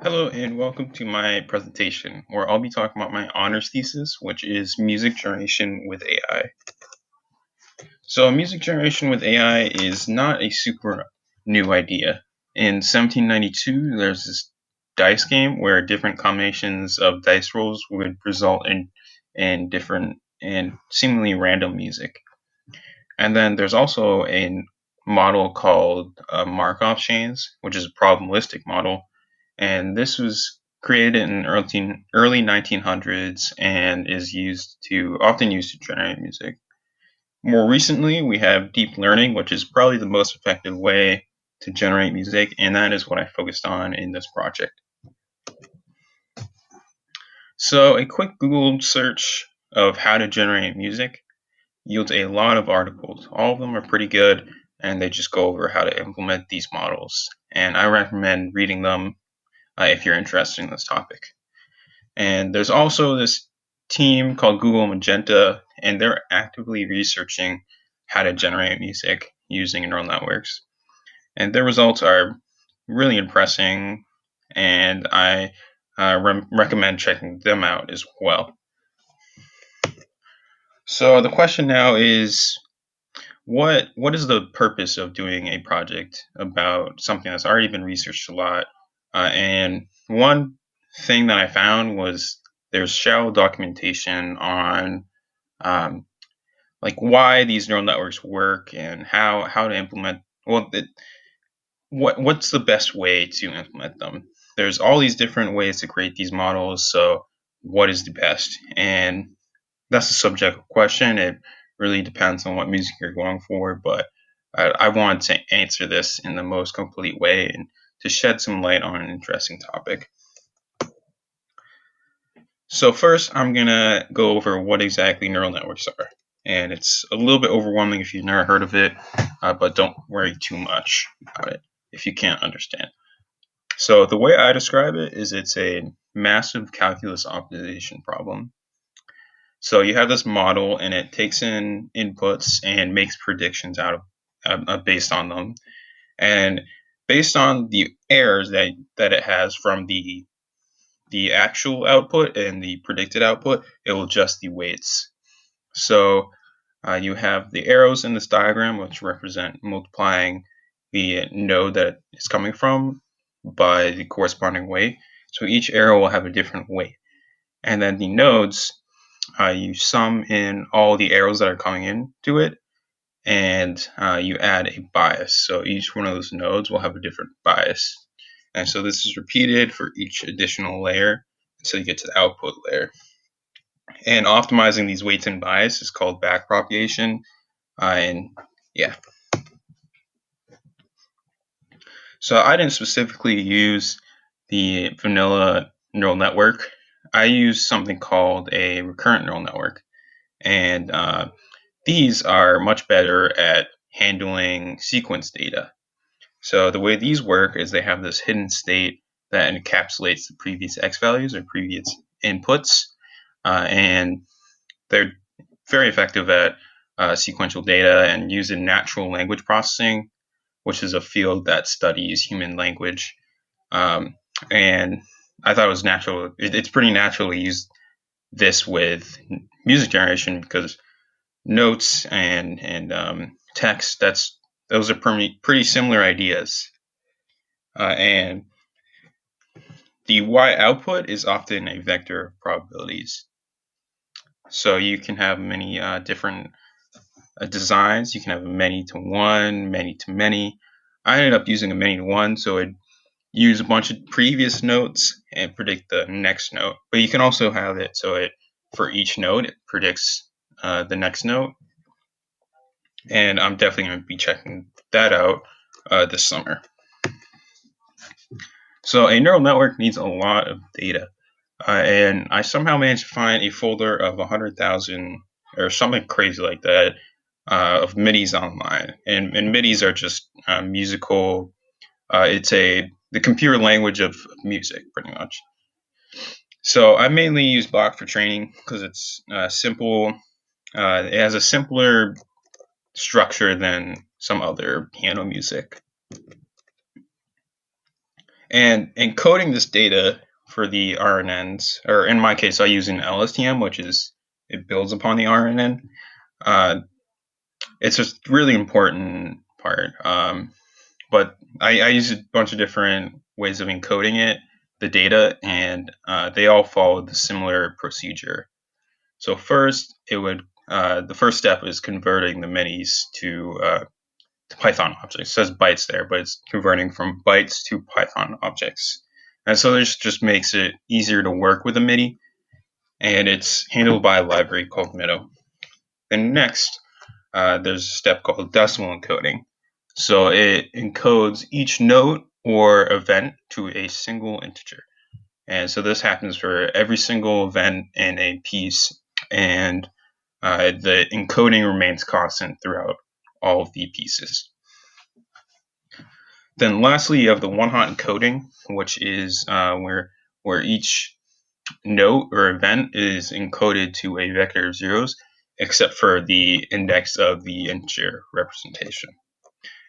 Hello and welcome to my presentation where I'll be talking about my honors thesis, which is music generation with AI. So music generation with AI is not a super new idea. In 1792, there's this dice game where different combinations of dice rolls would result in different and seemingly random music. And then there's also a model called Markov chains, which is a probabilistic model, and this was created in early 1900s and is often used to generate music. More recently, we have deep learning, which is probably the most effective way to generate music, and that is what I focused on in this project. So a quick Google search of how to generate music yields a lot of articles. All of them are pretty good, and they just go over how to implement these models. And I recommend reading them if you're interested in this topic. And there's also this team called Google Magenta, and they're actively researching how to generate music using neural networks. And their results are really impressive, and I recommend checking them out as well. So the question now is, what is the purpose of doing a project about something that's already been researched a lot? And one thing that I found was there's shallow documentation on um, like why these neural networks work and how to implement. Well, what's the best way to implement them? There's all these different ways to create these models. So what is the best? And that's a subjective question. It really depends on what music you're going for, but I want to answer this in the most complete way and to shed some light on an interesting topic. So first, I'm going to go over what exactly neural networks are. And it's a little bit overwhelming if you've never heard of it, but don't worry too much about it if you can't understand. So the way I describe it is it's a massive calculus optimization problem. So you have this model, and it takes in inputs and makes predictions out of based on them, and based on the errors that it has from the actual output and the predicted output, it will adjust the weights. So you have the arrows in this diagram, which represent multiplying the node that it's coming from by the corresponding weight. So each arrow will have a different weight, and then the nodes, you sum in all the arrows that are coming into it, and you add a bias. So each one of those nodes will have a different bias. And so this is repeated for each additional layer until you get to the output layer. And optimizing these weights and bias is called backpropagation. And yeah. So I didn't specifically use the vanilla neural network. I used something called a recurrent neural network. And these are much better at handling sequence data. So the way these work is they have this hidden state that encapsulates the previous x values or previous inputs, and they're very effective at sequential data and using natural language processing, which is a field that studies human language. And I thought it was natural. It's pretty natural to use this with music generation because notes and text, those are pretty similar ideas. And the y output is often a vector of probabilities. So you can have many different designs. You can have a many to one, many to many. I ended up using a many to one, so it use a bunch of previous notes and predict the next note. But you can also have it so it for each node it predicts the next note. And I'm definitely going to be checking that out this summer. So a neural network needs a lot of data. And I somehow managed to find a folder of 100,000 or something crazy like that of MIDIs online. And MIDIs are just musical. It's the computer language of music, pretty much. So I mainly use Bach for training because it's simple. It has a simpler structure than some other piano music. And encoding this data for the RNNs, or in my case, I use an LSTM, which is it builds upon the RNN. Uh, it's a really important part. But I use a bunch of different ways of encoding the data, and they all follow the similar procedure. So first, the first step is converting the minis to Python objects. It says bytes there, but it's converting from bytes to Python objects. And so this just makes it easier to work with a MIDI, and it's handled by a library called Mido. Then next, there's a step called decimal encoding. So it encodes each note or event to a single integer. And so this happens for every single event in a piece, and the encoding remains constant throughout all of the pieces. Then lastly, you have the one-hot encoding, which is where each note or event is encoded to a vector of zeros, except for the index of the integer representation.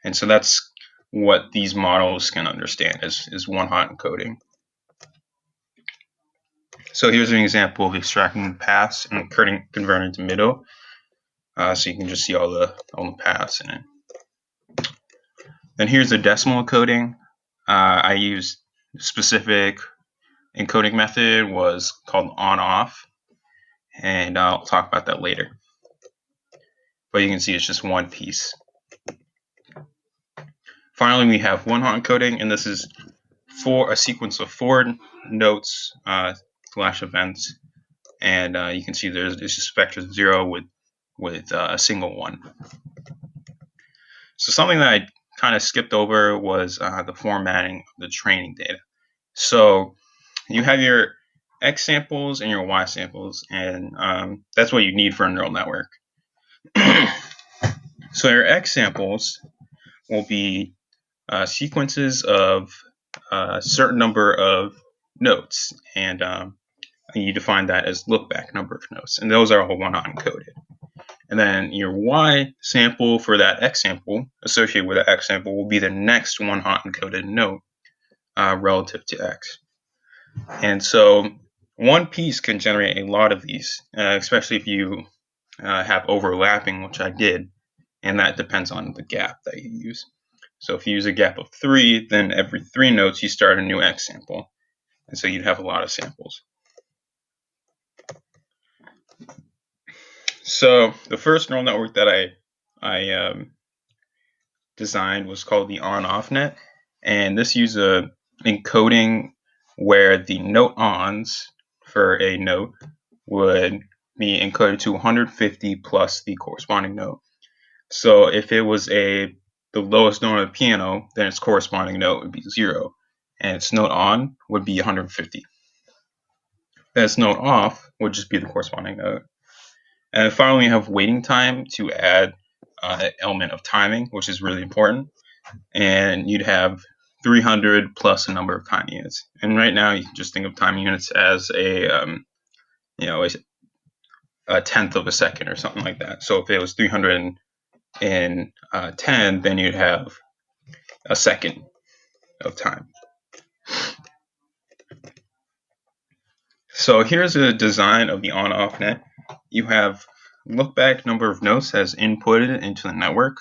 And so that's what these models can understand is one-hot encoding. So here's an example of extracting paths and converting to middle. So you can just see all the paths in it. Then here's the decimal encoding. I used specific encoding method was called on-off, and I'll talk about that later. But you can see it's just one piece. Finally, we have one-hot encoding, and this is for a sequence of 4 notes / events, and you can see there's just vector 0 with a single 1. So something that I kind of skipped over was the formatting of the training data. So you have your X samples and your Y samples, and that's what you need for a neural network. So your X samples will be sequences of a certain number of notes, and you define that as look-back number of notes, and those are all one-hot encoded. And then your Y sample for that X sample associated with that X sample will be the next one-hot encoded note relative to X. And so one piece can generate a lot of these, especially if you have overlapping, which I did, and that depends on the gap that you use. So if you use a gap of 3, then every 3 notes you start a new X sample, and so you'd have a lot of samples. So the first neural network that I designed was called the on-off net, and this used a encoding where the note ons for a note would be encoded to 150 plus the corresponding note. So if it was the lowest note on the piano, then its corresponding note would be 0, and its note on would be 150. Then its note off would just be the corresponding note. And finally, we have waiting time to add an element of timing, which is really important. And you'd have 300 plus a number of time units. And right now, you can just think of time units as a tenth of a second or something like that. So if it was 310, then you'd have a second of time. So here's a design of the on-off net. You have look-back number of notes as inputted into the network,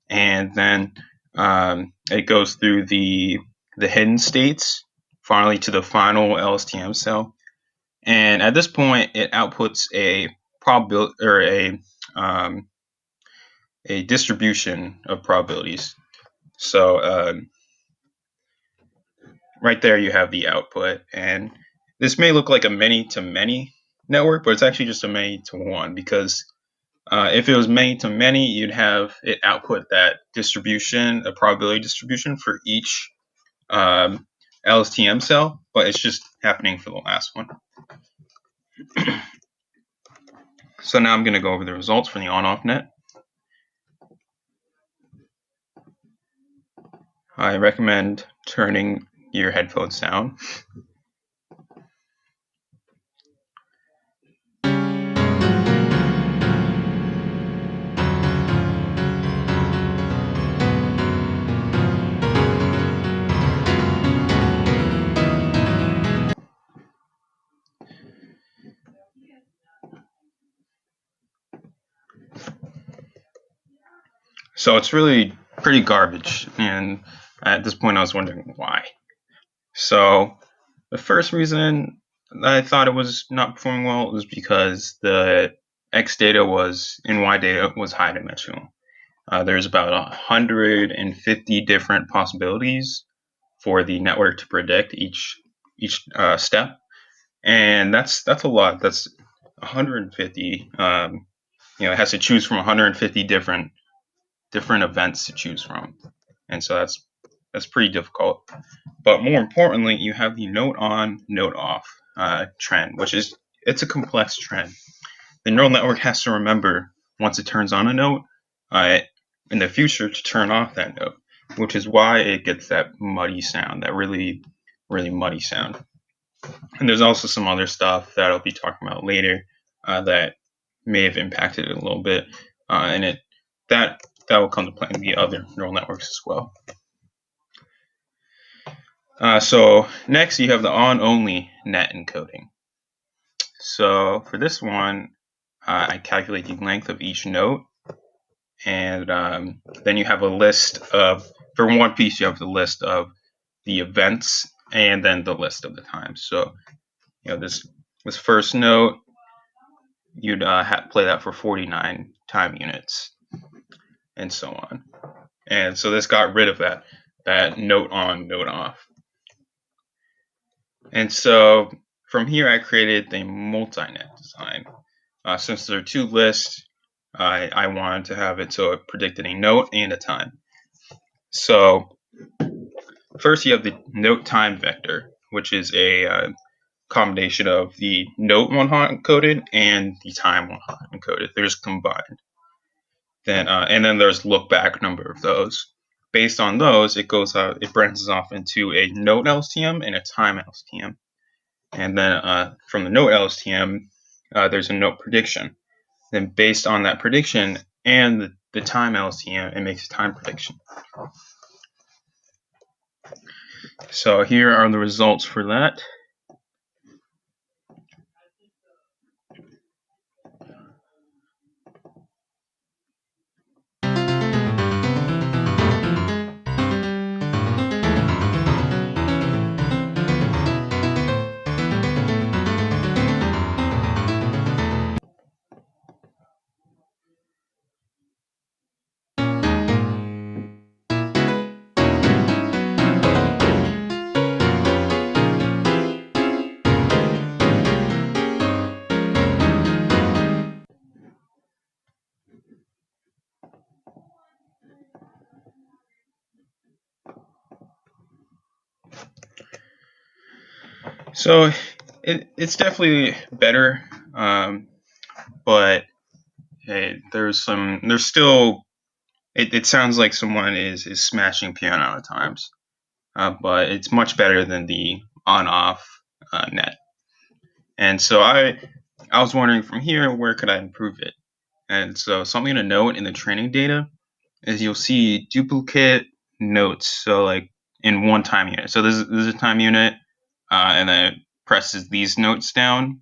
and then it goes through the hidden states, finally to the final LSTM cell. And at this point, it outputs a probability or a distribution of probabilities. So right there, you have the output, and this may look like a many-to-many network, but it's actually just a many-to-one, because if it was many-to-many, you'd have it output that distribution, a probability distribution for each LSTM cell, but it's just happening for the last one. So now I'm going to go over the results for the on-off net. I recommend turning your headphones down. So it's really pretty garbage, and at this point I was wondering why. So the first reason I thought it was not performing well was because the X data was and Y data was high dimensional. There's about 150 different possibilities for the network to predict each step, and that's a lot. That's 150. It has to choose from 150 different events to choose from, and so that's pretty difficult. But more importantly, you have the note on, note off trend, which is it's a complex trend. The neural network has to remember once it turns on a note uh, in the future to turn off that note, which is why it gets that muddy sound, that really, really muddy sound. And there's also some other stuff that I'll be talking about later that may have impacted it a little bit, and that will come to play in the other neural networks as well. So next you have the on-only net encoding. So for this one, I calculate the length of each note, and then you have a list of, for one piece, you have the list of the events and then the list of the times. So this first note, you'd play that for 49 time units, and so on. And so this got rid of that note on, note off. And so from here, I created the multi-net design. Since there are two lists, I wanted to have it so it predicted a note and a time. So first you have the note time vector, which is a combination of the note one hot encoded and the time one hot encoded. They're just combined. Then and then there's look back number of those. Based on those, it branches off into a note LSTM and a time LSTM. And then from the note LSTM, there's a note prediction. Then based on that prediction and the time LSTM, it makes a time prediction. So here are the results for that. So it's definitely better, but there's still, it sounds like someone is smashing piano at times, but it's much better than the on-off net. And so I was wondering from here, where could I improve it? And so something to note in the training data is you'll see duplicate notes. So like in one time unit. So this is a time unit, and then it presses these notes down,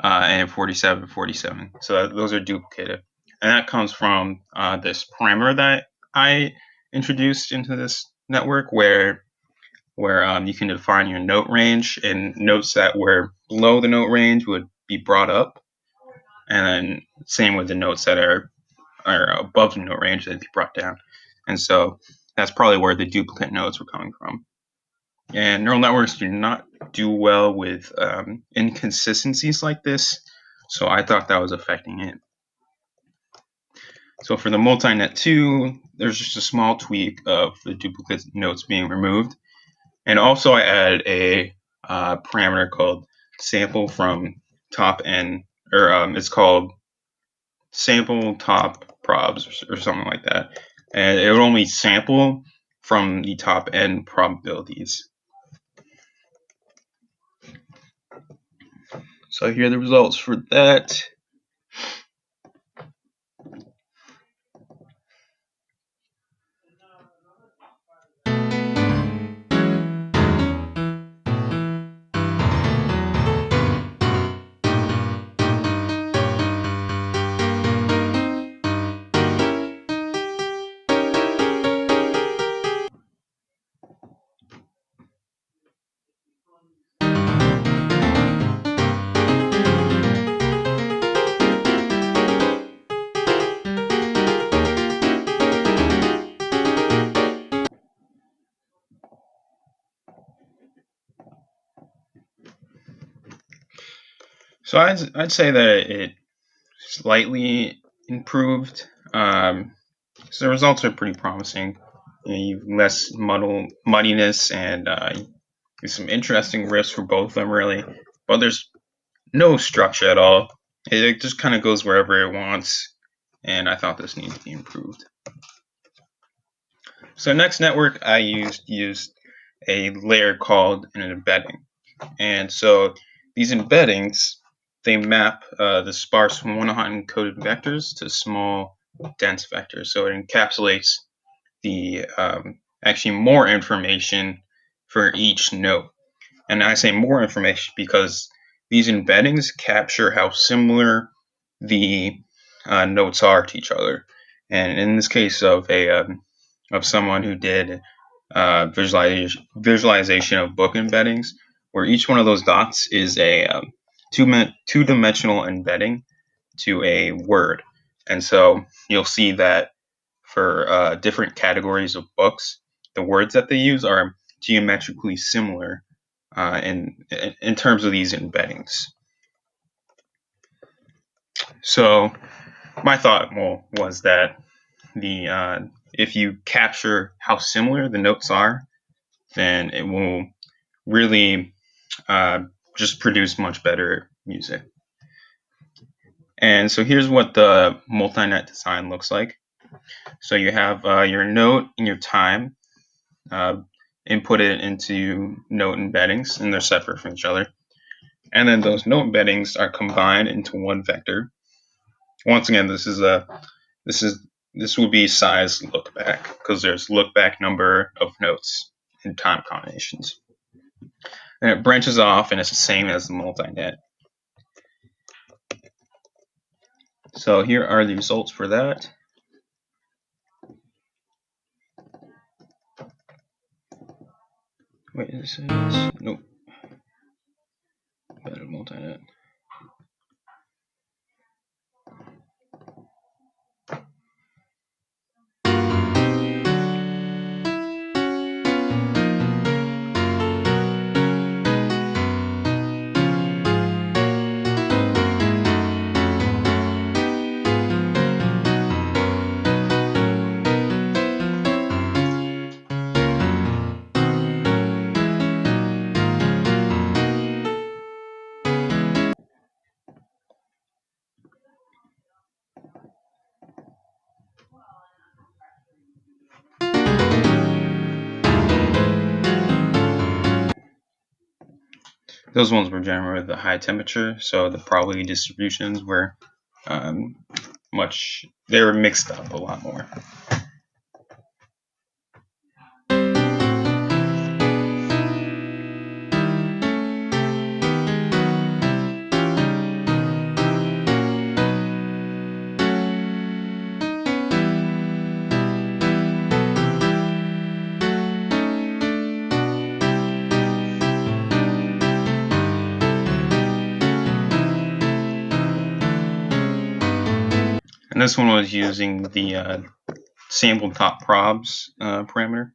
and 47, 47. So those are duplicated. And that comes from this parameter that I introduced into this network where you can define your note range, and notes that were below the note range would be brought up. And then same with the notes that are above the note range, they'd be brought down. And so that's probably where the duplicate notes were coming from. And neural networks do not do well with inconsistencies like this, so I thought that was affecting it. So for the multi-net 2, there's just a small tweak of the duplicate notes being removed. And also I added a parameter called sample from top n, or it's called sample top probs or something like that. And it would only sample from the top n probabilities. So here are the results for that. So I'd say that it slightly improved. So the results are pretty promising. You have less muddiness and there's some interesting riffs for both of them, really. But there's no structure at all. It just kind of goes wherever it wants, and I thought this needed to be improved. So next network I used a layer called an embedding, and so these embeddings they map the sparse one-hot encoded vectors to small dense vectors. So it encapsulates the actually more information for each node. And I say more information because these embeddings capture how similar the notes are to each other. And in this case of someone who did visualization of book embeddings, where each one of those dots is a two-dimensional embedding to a word. And so you'll see that for different categories of books, the words that they use are geometrically similar in terms of these embeddings. So my thought was that the if you capture how similar the notes are, then it will really just produce much better music. And so here's what the multi-net design looks like. So you have your note and your time inputted into note embeddings, and they're separate from each other. And then those note embeddings are combined into one vector. Once again, this would be size lookback because there's lookback number of notes and time combinations. And it branches off, and it's the same as the multi-net. So here are the results for that. Wait, this is nope. Better multi-net. Those ones were generally the high temperature, so the probability distributions were they were mixed up a lot more. And this one was using the sample top probs parameter.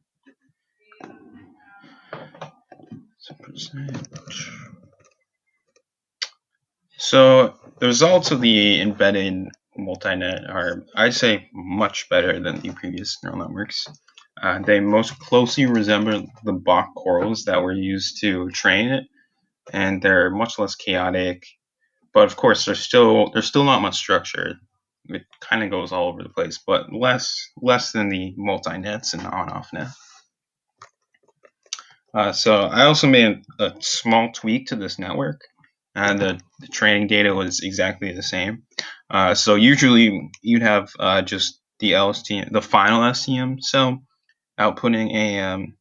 So the results of the embedded multi-net are, I'd say, much better than the previous neural networks. They most closely resemble the Bach corals that were used to train it, and they're much less chaotic. But of course, there's still not much structure. It kind of goes all over the place, but less than the multi-nets and on-off net. So I also made a small tweak to this network. The training data was exactly the same. So usually you'd have just the LSTM, the final LSTM cell outputting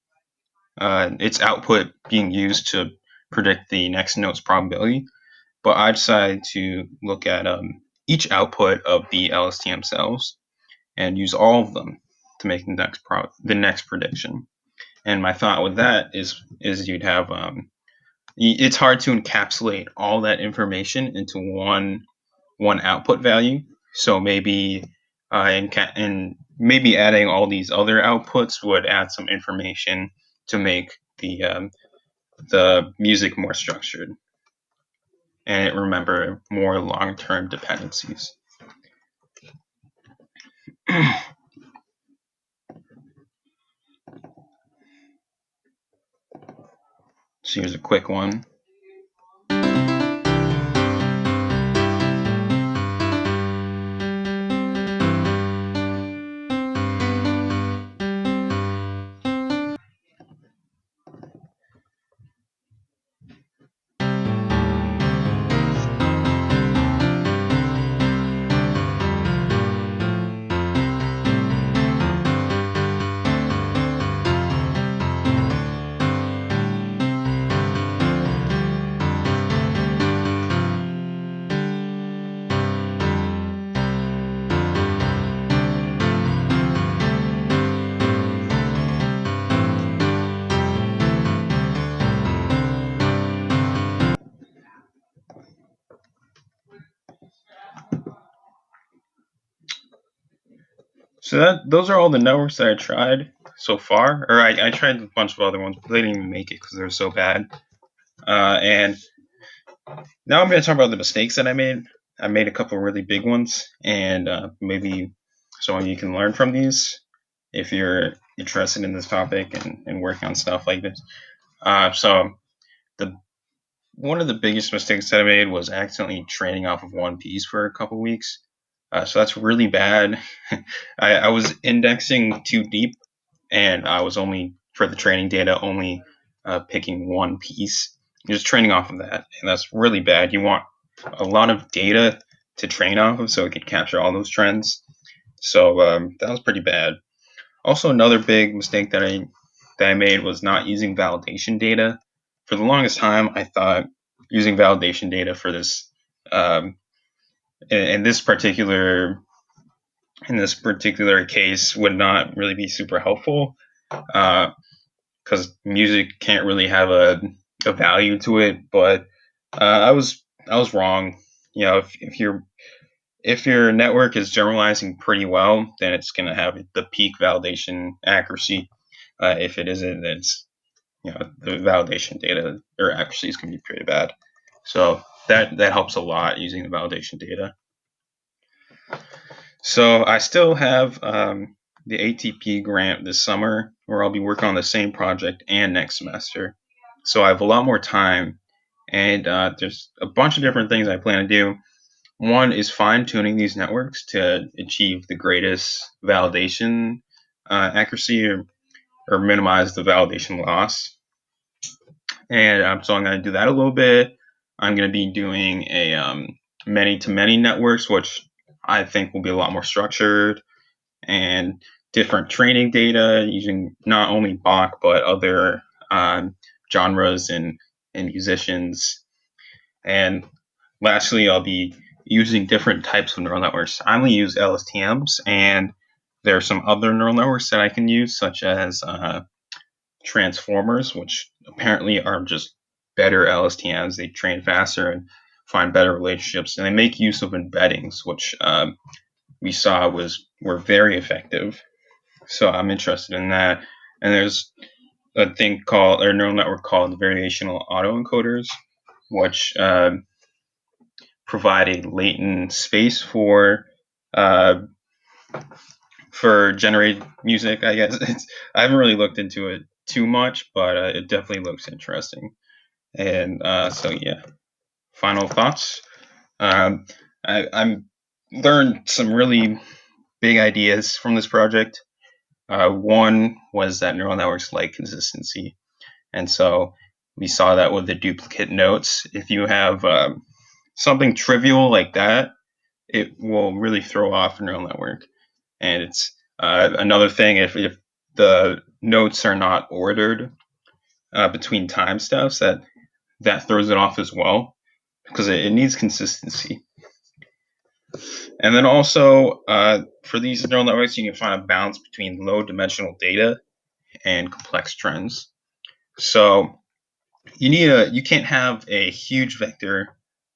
its output being used to predict the next note's probability. But I decided to look at each output of the LSTM cells and use all of them to make the next prediction. And my thought with that is you'd have it's hard to encapsulate all that information into one output value. So maybe and maybe adding all these other outputs would add some information to make the music more structured. and remember more long-term dependencies. So here's a quick one. So those are all the networks that I tried so far, or I tried a bunch of other ones, but they didn't even make it because they were so bad. And now I'm going to talk about the mistakes that I made. I made a couple of really big ones, and maybe some of you can learn from these if you're interested in this topic and working on stuff like this. So the one of the biggest mistakes that I made was accidentally training off of one piece for a couple weeks. So that's really bad. I was indexing too deep, and I was only for the training data only picking one piece, just training off of that, and that's really bad. You want a lot of data to train off of so it could capture all those trends. So that was pretty bad. Also, another big mistake that I made was not using validation data. For the longest time, I thought using validation data for this um, in this particular case would not really be super helpful because music can't really have a value to it. But I was wrong. You know, if your network is generalizing pretty well, then it's going to have the peak validation accuracy. If it isn't, then it's the validation data or accuracy is going to be pretty bad. So that helps a lot using the validation data. So I still have the ATP grant this summer, where I'll be working on the same project and next semester. So I have a lot more time, and there's a bunch of different things I plan to do. One is fine tuning these networks to achieve the greatest validation accuracy or minimize the validation loss. And so I'm going to do that a little bit. I'm going to be doing a many to many networks, which I think will be a lot more structured and different training data using not only Bach but other genres and musicians. And lastly, I'll be using different types of neural networks. I only use LSTMs, and there are some other neural networks that I can use, such as transformers, which apparently are just better LSTMs. They train faster and find better relationships, and they make use of embeddings, which we saw were very effective. So I'm interested in that. And there's a thing called or neural network called variational autoencoders, which provide a latent space uh, for generate music. I guess I haven't really looked into it too much, but it definitely looks interesting. And so yeah, final thoughts. I'm learned some really big ideas from this project. One was that neural networks like consistency, and so we saw that with the duplicate notes. If you have something trivial like that, it will really throw off a neural network. And it's another thing if the notes are not ordered between time steps, that throws it off as well because it needs consistency. And then also for these neural networks, you can find a balance between low dimensional data and complex trends. So you can't have a huge vector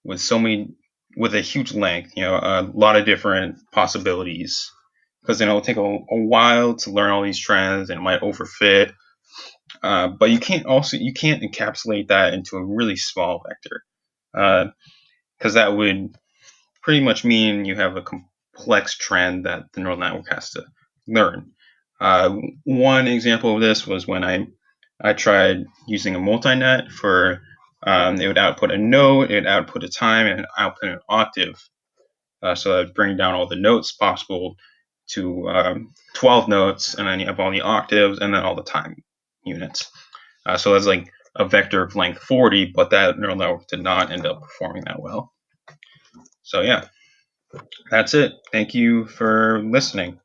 with a huge length, a lot of different possibilities, because then it'll take a while to learn all these trends and it might overfit. But you can't encapsulate that into a really small vector. because that would pretty much mean you have a complex trend that the neural network has to learn. One example of this was when I tried using a multinet for it would output a note, it would output a time, and output an octave. So that would bring down all the notes possible to 12 notes, and then you have all the octaves and then all the time units. So that's like a vector of length 40, but that neural network did not end up performing that well. So yeah, that's it. Thank you for listening.